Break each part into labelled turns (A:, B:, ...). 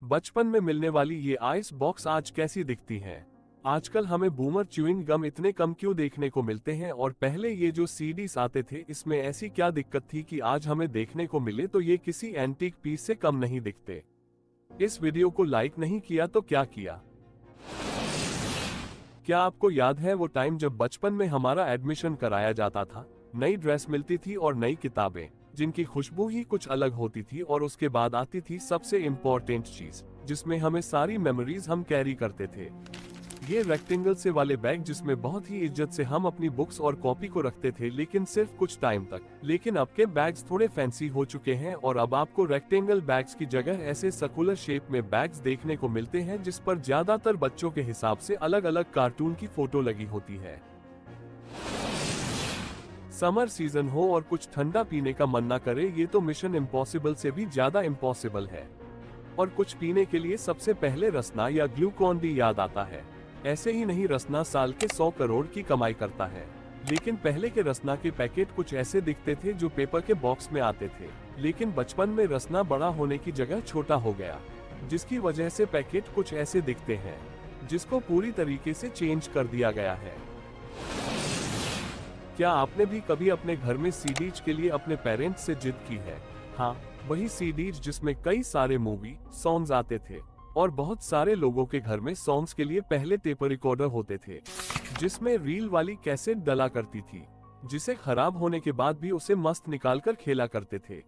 A: बचपन में मिलने वाली ये आइस बॉक्स आज कैसी दिखती हैं? आजकल हमें बूमर च्यूइंग गम इतने कम क्यों देखने को मिलते हैं और पहले ये जो सीडीज आते थे इसमें ऐसी क्या दिक्कत थी कि आज हमें देखने को मिले तो ये किसी एंटीक पीस से कम नहीं दिखते। इस वीडियो को लाइक नहीं किया तो क्या किया? क्या आपको याद है वो टाइम जब बचपन में हमारा एडमिशन कराया जाता था, नई ड्रेस मिलती थी और नई किताबें जिनकी खुशबू ही कुछ अलग होती थी, और उसके बाद आती थी सबसे इम्पोर्टेंट चीज जिसमें हमें सारी मेमोरीज हम कैरी करते थे। ये रेक्टेंगल से वाले बैग जिसमें बहुत ही इज्जत से हम अपनी बुक्स और कॉपी को रखते थे, लेकिन सिर्फ कुछ टाइम तक। लेकिन अब के बैग्स थोड़े फैंसी हो चुके हैं और अब आपको रेक्टेंगल बैग्स की जगह ऐसे सर्कुलर शेप में बैग्स देखने को मिलते हैं जिस पर ज्यादातर बच्चों के हिसाब से अलग अलग कार्टून की फोटो लगी होती है। समर सीजन हो और कुछ ठंडा पीने का मन ना करे, ये तो मिशन इम्पॉसिबल से भी ज्यादा इम्पॉसिबल है। और कुछ पीने के लिए सबसे पहले रसना या ग्लूकॉन डी याद आता है। ऐसे ही नहीं, रसना साल के 100 करोड़ की कमाई करता है। लेकिन पहले के रसना के पैकेट कुछ ऐसे दिखते थे जो पेपर के बॉक्स में आते थे। लेकिन बचपन में रसना बड़ा होने की जगह छोटा हो गया, जिसकी वजह से पैकेट कुछ ऐसे दिखते हैं, जिसको पूरी तरीके से चेंज कर दिया गया है। क्या आपने भी कभी अपने घर में सीडीज के लिए अपने पेरेंट्स से जिद की है? हाँ, वही सीडीज जिसमें कई सारे मूवी सॉन्ग्स आते थे। और बहुत सारे लोगों के घर में सॉन्ग्स के लिए पहले टेप रिकॉर्डर होते थे जिसमें रील वाली कैसेट डला करती थी, जिसे खराब होने के बाद भी उसे मस्त निकालकर खेला करते थे।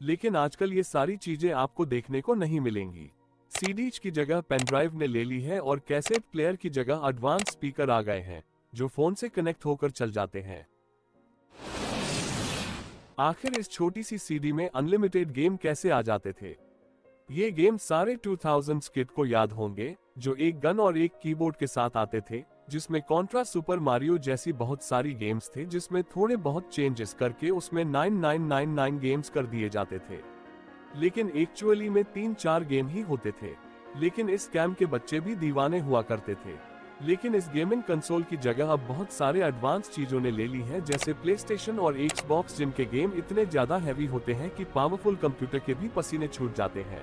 A: लेकिन आजकल ये सारी चीजें आपको देखने को नहीं मिलेंगी। सीडीज की जगह पेनड्राइव ने ले ली है और कैसेट प्लेयर की जगह एडवांस स्पीकर आ गए हैं जो फोन से कनेक्ट होकर चल जाते हैं। आखिर इस छोटी सी सीडी में अनलिमिटेड गेम कैसे आ जाते थे? ये गेम सारे 2000s किड को याद होंगे, जो एक गन और एक कीबोर्ड के साथ आते थे, जिसमें कॉन्ट्रा, सुपर मारियो जैसी बहुत सारी गेम्स थे, जिसमें थोड़े बहुत चेंजेस करके उसमें 9999 गेम्स कर दिए जाते थे। लेकिन एक्चुअली में 3-4 गेम ही होते थे। लेकिन इस गेम के बच्चे भी दीवाने हुआ करते थे। लेकिन इस गेमिंग कंसोल की जगह अब बहुत सारे एडवांस चीजों ने ले ली है, जैसे प्लेस्टेशन और एक्सबॉक्स, जिनके गेम इतने ज्यादा हैवी होते हैं कि पावरफुल कंप्यूटर के भी पसीने छूट जाते हैं।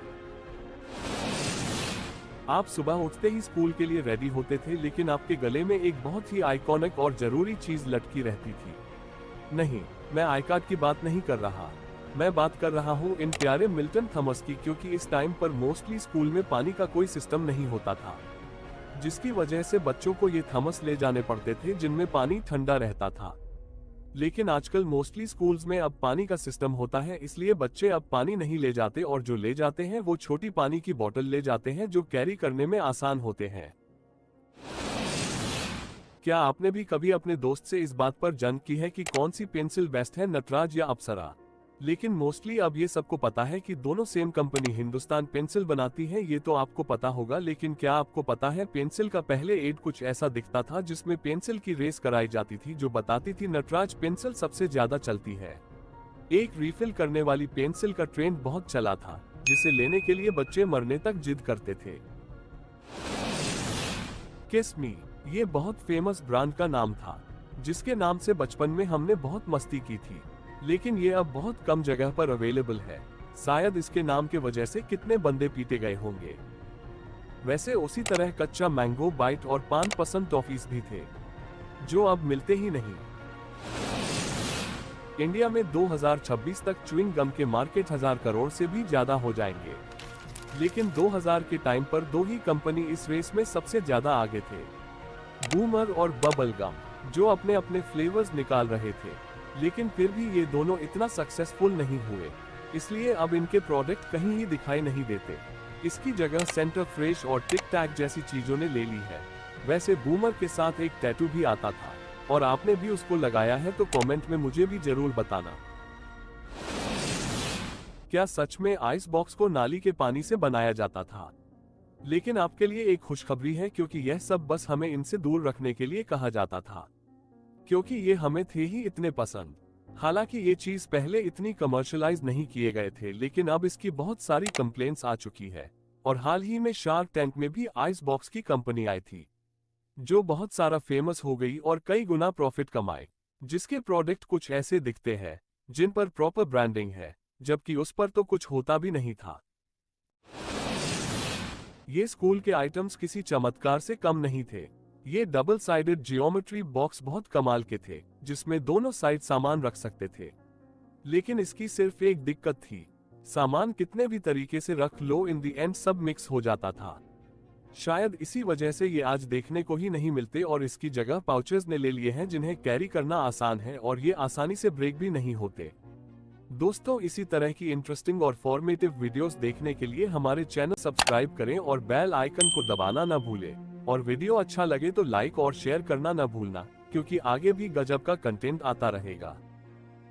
A: आप सुबह उठते ही स्कूल के लिए रेडी होते थे, लेकिन आपके गले में एक बहुत ही आइकॉनिक और जरूरी चीज लटकी रहती थी। नहीं, मैं आई कार्ड की बात नहीं कर रहा। मैं बात कर रहा हूँ इन प्यारे मिल्टन थॉमस की, क्योंकि इस टाइम पर मोस्टली स्कूल में पानी का कोई सिस्टम नहीं होता था, जिसकी वजह से बच्चों को ये थर्मस ले जाने पड़ते थे जिनमें पानी ठंडा रहता था। लेकिन आजकल मोस्टली स्कूल्स में अब पानी का सिस्टम होता है, इसलिए बच्चे अब पानी नहीं ले जाते, और जो ले जाते हैं वो छोटी पानी की बोतल ले जाते हैं जो कैरी करने में आसान होते हैं। क्या आपने भी कभी अपने दोस्त से इस बात पर जंग की है कि कौन सी पेंसिल बेस्ट है, नटराज या अप्सरा? लेकिन मोस्टली अब ये सबको पता है कि दोनों सेम कंपनी हिंदुस्तान पेंसिल बनाती है, ये तो आपको पता होगा। लेकिन क्या आपको पता है पेंसिल का पहले एड कुछ ऐसा दिखता था जिसमें पेंसिल की रेस कराई जाती थी, जो बताती थी नटराज पेंसिल सबसे ज्यादा चलती है। एक रिफिल करने वाली पेंसिल का ट्रेंड बहुत चला था, जिसे लेने के लिए बच्चे मरने तक जिद करते थे। किस मी, ये बहुत फेमस ब्रांड का नाम था, जिसके नाम से बचपन में हमने बहुत मस्ती की थी। लेकिन ये अब बहुत कम जगह पर अवेलेबल है। शायद इसके नाम के वजह से कितने बंदे पीटे गए होंगे। वैसे उसी तरह कच्चा मैंगो बाइट और पान पसंद टॉफीज भी थे, जो अब मिलते ही नहीं। इंडिया में 2026 तक च्युइंग गम के मार्केट 1000 करोड़ से भी ज्यादा हो जाएंगे। लेकिन 2000 के टाइम पर दो ही कंपनी इस रेस में सबसे ज्यादा आगे थे, बूमर और बबल गम, जो अपने अपने फ्लेवर्स निकाल रहे थे। लेकिन फिर भी ये दोनों इतना सक्सेसफुल नहीं हुए, इसलिए अब इनके प्रोडक्ट कहीं ही दिखाई नहीं देते। इसकी जगह सेंटर फ्रेश और टिक टैक जैसी चीजों ने ले ली है। वैसे बूमर के साथ एक टैटू भी आता था, और आपने भी उसको लगाया है तो कमेंट में मुझे भी जरूर बताना। क्या सच में आइस बॉक्स को नाली के पानी से बनाया जाता था? लेकिन आपके लिए एक खुशखबरी है, क्योंकि यह सब बस हमें इनसे दूर रखने के लिए कहा जाता था, क्योंकि ये हमें थे ही इतने पसंद। हालांकि ये चीज पहले इतनी कमर्शियलाइज नहीं किए गए थे, लेकिन अब इसकी बहुत सारी कंप्लेंट्स आ चुकी है। और हाल ही में शार्क टैंक में भी आइस बॉक्स की कंपनी आई थी, जो बहुत सारा फेमस हो गई और कई गुना प्रॉफिट कमाए, जिसके प्रोडक्ट कुछ ऐसे दिखते हैं जिन पर प्रॉपर ब्रांडिंग है, जबकि उस पर तो कुछ होता भी नहीं था। ये स्कूल के आइटम्स किसी चमत्कार से कम नहीं थे। ये डबल साइडेड जियोमेट्री बॉक्स बहुत कमाल के थे, जिसमें दोनों साइड सामान रख सकते थे। लेकिन इसकी सिर्फ एक दिक्कत थी, सामान कितने भी तरीके से रख लो, इन दी एंड सब मिक्स हो जाता था। शायद इसी वजह से ये आज देखने को ही नहीं मिलते और इसकी जगह पाउचेज ने ले लिए हैं, जिन्हें कैरी करना आसान है और ये आसानी से ब्रेक भी नहीं होते। दोस्तों, इसी तरह की इंटरेस्टिंग और फॉर्मेटिव वीडियोस देखने के लिए हमारे चैनल सब्सक्राइब करें और बेल आइकन को दबाना न भूलें। और वीडियो अच्छा लगे तो लाइक और शेयर करना न भूलना, क्योंकि आगे भी गजब का कंटेंट आता रहेगा।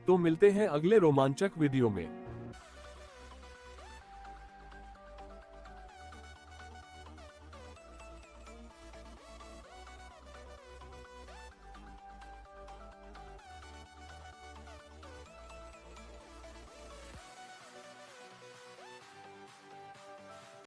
A: तो मिलते हैं अगले रोमांचक वीडियो में।